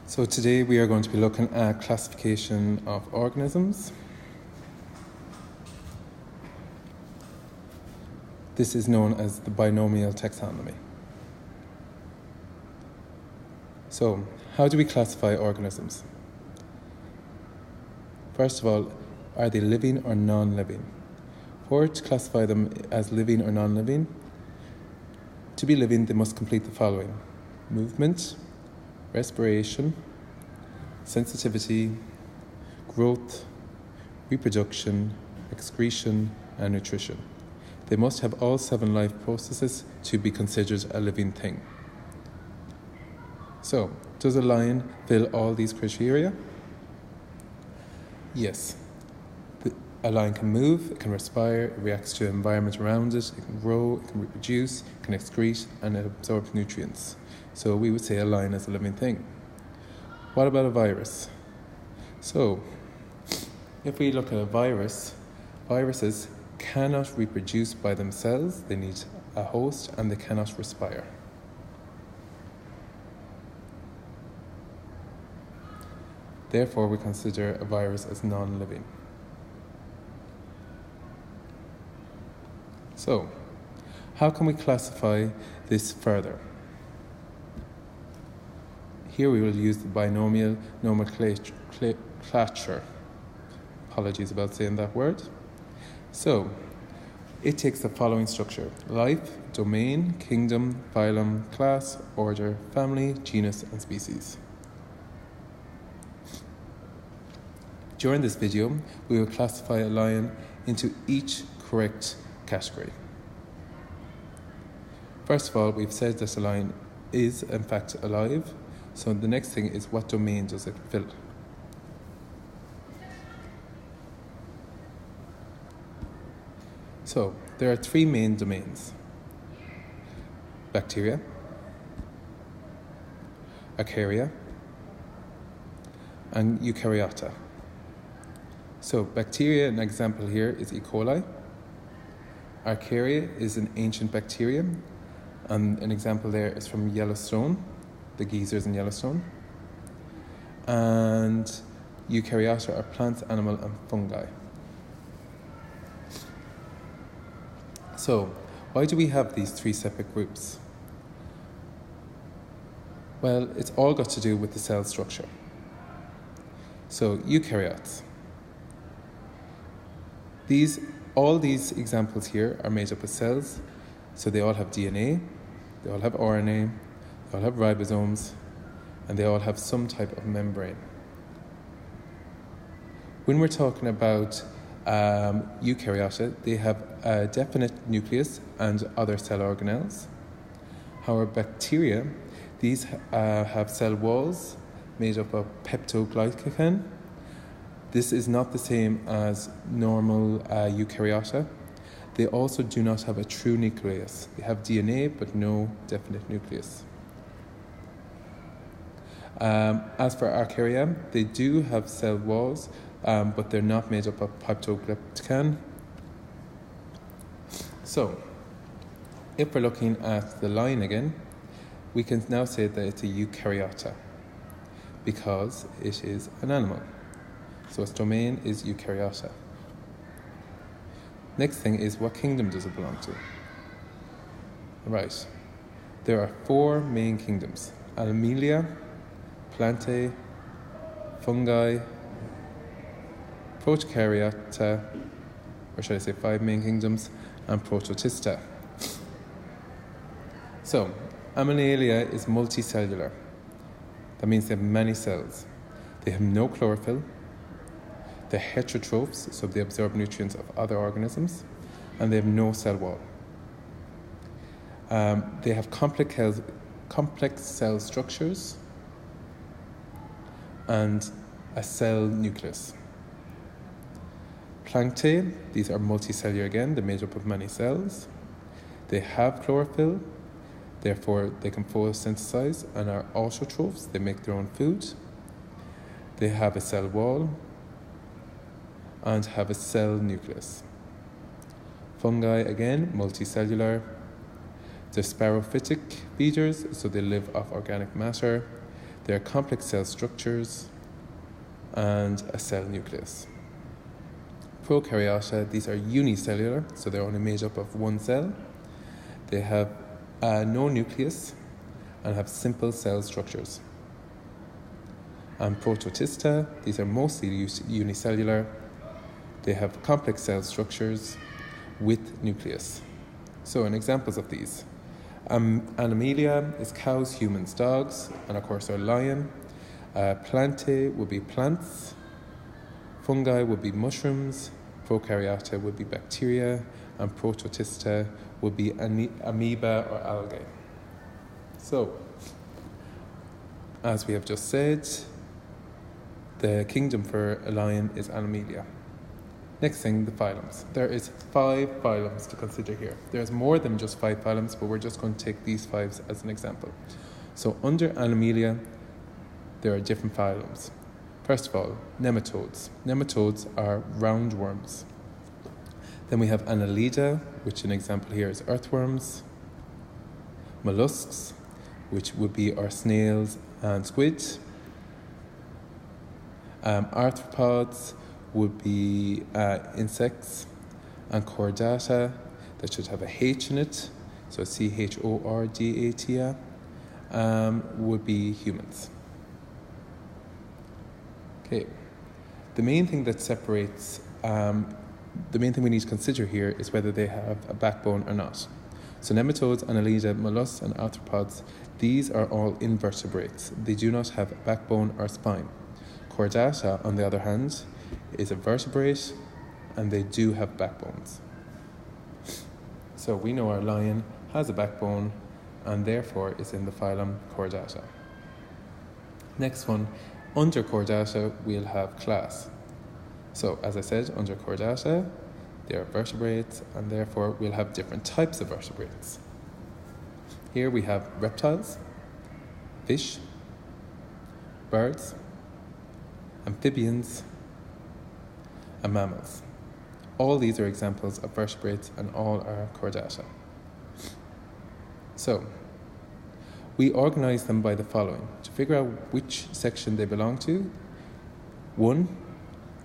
So today we are going to be looking at classification of organisms. This is known as the binomial taxonomy. So, how do we classify organisms? First of all, are they living or non-living? For to classify them as living or non-living, to be living they must complete the following: movement, respiration, sensitivity, growth, reproduction, excretion, and nutrition. They must have all 7 life processes to be considered a living thing. So, does a lion fill all these criteria? Yes. A lion can move, it can respire, it reacts to the environment around it, it can grow, it can reproduce, it can excrete, and it absorbs nutrients. So we would say a lion is a living thing. What about a virus? So, if we look at a virus, viruses cannot reproduce by themselves, they need a host, and they cannot respire. Therefore, we consider a virus as non-living. So, how can we classify this further? Here we will use the binomial nomenclature. Apologies about saying that word. So, it takes the following structure: life, domain, kingdom, phylum, class, order, family, genus, and species. During this video, we will classify a lion into each correct category. First of all, we've said that a lion is in fact alive, so the next thing is, what domain does it fill? So, there are 3 main domains: bacteria, archaea, and eukaryota. So, bacteria, an example here is E. coli. Archaea is an ancient bacterium, and an example there is from Yellowstone, the geysers in Yellowstone. And eukaryota are plants, animal, and fungi. So, why do we have these 3 separate groups? Well, it's all got to do with the cell structure. So, eukaryotes. All these examples here are made up of cells, so they all have DNA, they all have RNA, they all have ribosomes, and they all have some type of membrane. When we're talking about eukaryota, they have a definite nucleus and other cell organelles. However, bacteria, these have cell walls made up of peptoglycan. This is not the same as normal eukaryota. They also do not have a true nucleus. They have DNA, but no definite nucleus. As for archaea, they do have cell walls, but they're not made up of peptoglycan. So, if we're looking at the lion again, we can now say that it's a eukaryota because it is an animal. So its domain is eukaryota. Next thing is, what kingdom does it belong to? Right. There are 4 main kingdoms: Animalia, Plantae, Fungi, Protokaryota, or should I say 5 main kingdoms, and Protostista. So, Animalia is multicellular. That means they have many cells. They have no chlorophyll. They're heterotrophs, so they absorb nutrients of other organisms, and they have no cell wall. They have complex cell structures and a cell nucleus. Plantae, these are multicellular again, they're made up of many cells. They have chlorophyll, therefore they can photosynthesize and are autotrophs, they make their own food. They have a cell wall and have a cell nucleus. Fungi, again, multicellular. They're spirophytic feeders, so they live off organic matter. They are complex cell structures and a cell nucleus. Prokaryota, these are unicellular, so they're only made up of one cell. They have no nucleus and have simple cell structures. And prototista, these are mostly unicellular. They have complex cell structures with nucleus. So, examples of these. Animalia is cows, humans, dogs, and of course our lion. Plantae would be plants. Fungi would be mushrooms. Prokaryota would be bacteria. And prototista would be amoeba or algae. So, as we have just said, the kingdom for a lion is Animalia. Next thing, the phylums. There is 5 phylums to consider here. There's more than just 5 phylums, but we're just going to take these 5 as an example. So under Animalia, there are different phylums. First of all, nematodes. Nematodes are roundworms. Then we have Annelida, which an example here is earthworms. Mollusks, which would be our snails and squid. Arthropods would be insects, and chordata, that should have a H in it, so chordata, would be humans. Okay, the main thing that separates, the main thing we need to consider here is whether they have a backbone or not. So nematodes, annelida, mollusks, and arthropods, these are all invertebrates. They do not have a backbone or spine. Chordata, on the other hand, is a vertebrate, and they do have backbones. So we know our lion has a backbone and therefore is in the phylum Chordata. Next one, under Chordata we'll have class. So as I said, under Chordata they are vertebrates, and therefore we'll have different types of vertebrates. Here we have reptiles, fish, birds, amphibians, and mammals. All these are examples of vertebrates, and all are chordata. So, we organize them by the following. To figure out which section they belong to, 1,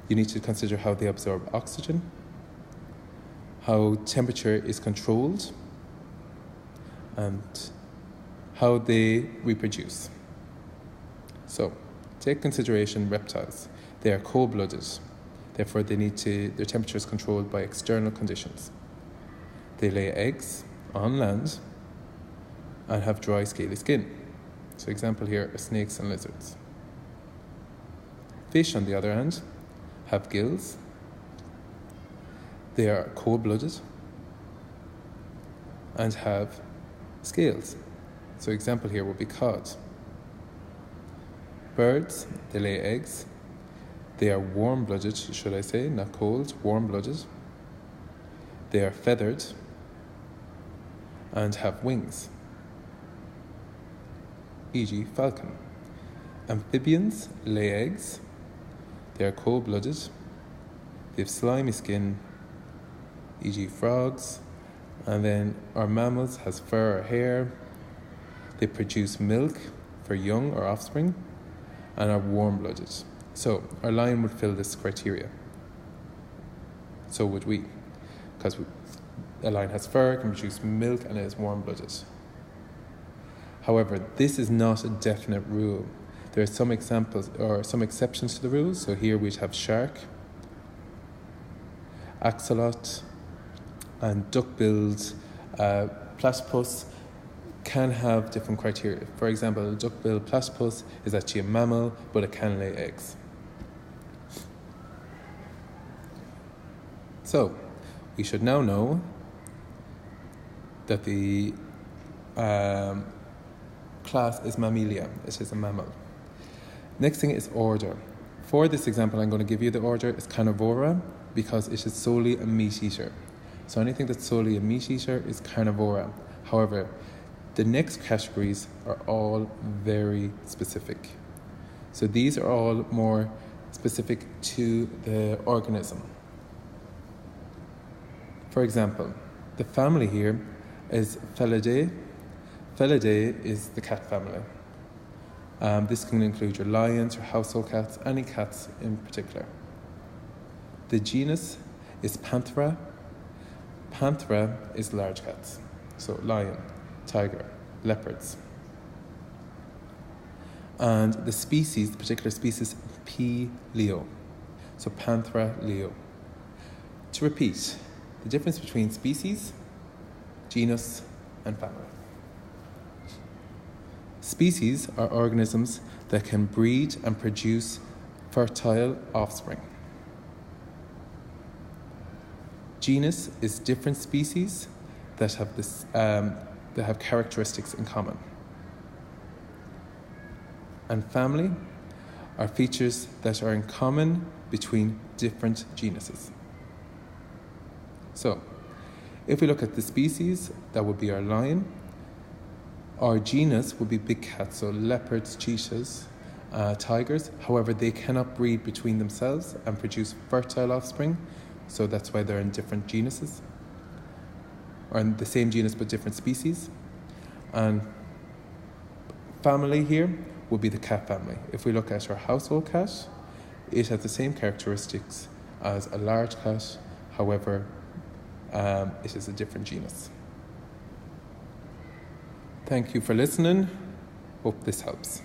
you need to consider how they absorb oxygen, how temperature is controlled, and how they reproduce. So, take consideration reptiles. They are cold-blooded. Therefore, their temperature is controlled by external conditions. They lay eggs on land and have dry, scaly skin. So, example here are snakes and lizards. Fish, on the other hand, have gills. They are cold-blooded and have scales. So, example here would be cod. Birds, they lay eggs. They are warm-blooded, should I say, not cold, warm-blooded. They are feathered and have wings, e.g. falcon. Amphibians lay eggs. They are cold-blooded. They have slimy skin, e.g. frogs. And then our mammals has fur or hair. They produce milk for young or offspring and are warm-blooded. So our lion would fill this criteria. So would we, because a lion has fur, can produce milk, and is warm-blooded. However, this is not a definite rule. There are some examples or some exceptions to the rules. So here we'd have shark, axolot, and duck-billed platypus can have different criteria. For example, a duck-billed platypus is actually a mammal, but it can lay eggs. So, we should now know that the class is Mammalia. It is a mammal. Next thing is order. For this example, I'm going to give you the order. It's Carnivora because it is solely a meat eater. So anything that's solely a meat eater is Carnivora. However, the next categories are all very specific. So these are all more specific to the organism. For example, the family here is Felidae. Felidae is the cat family. This can include your lions, your household cats, any cats in particular. The genus is Panthera. Panthera is large cats, so lion, tiger, leopards. And the species, the particular species, P. leo, so Panthera leo. To repeat, the difference between species, genus, and family. Species are organisms that can breed and produce fertile offspring. Genus is different species that have characteristics in common. And family are features that are in common between different genuses. So, if we look at the species, that would be our lion. Our genus would be big cats, so leopards, cheetahs, tigers. However, they cannot breed between themselves and produce fertile offspring, so that's why they're in different genuses, or in the same genus but different species. And family here would be the cat family. If we look at our household cat, it has the same characteristics as a large cat, however, it is a different genus. Thank you for listening. Hope this helps.